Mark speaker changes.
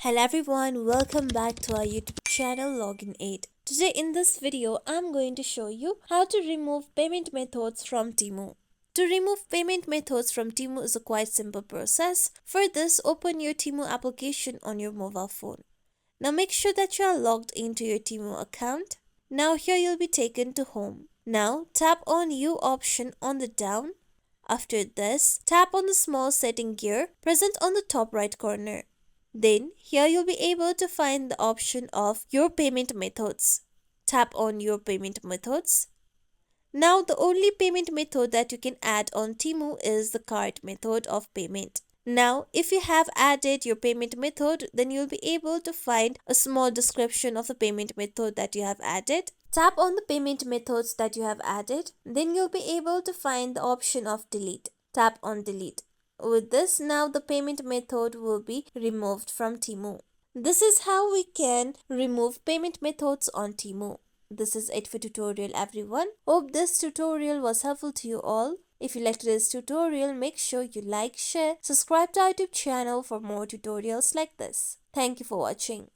Speaker 1: Hello everyone, welcome back to our YouTube channel Login Aid. Today in this video, I'm going to show you how to remove payment methods from Temu. To remove payment methods from Temu is a quite simple process. For this, open your Temu application on your mobile phone. Now make sure that you are logged into your Temu account. Now here you'll be taken to home. Now tap on U option on the down. After this, tap on the small setting gear present on the top right corner. Then here you'll be able to find the option of your payment methods. Tap on your payment methods. Now the only payment method that you can add on Temu is the card method of payment. Now if you have added your payment method, then you'll be able to find a small description of the payment method that you have added. Tap on the payment methods that you have added. Then you'll be able to find the option of delete. Tap on delete. With this, now the payment method will be removed from Temu. This is how we can remove payment methods on Temu. This is it for tutorial everyone. Hope this tutorial was helpful to you all. If you liked this tutorial, make sure you like, share, subscribe to our YouTube channel for more tutorials like this. Thank you for watching.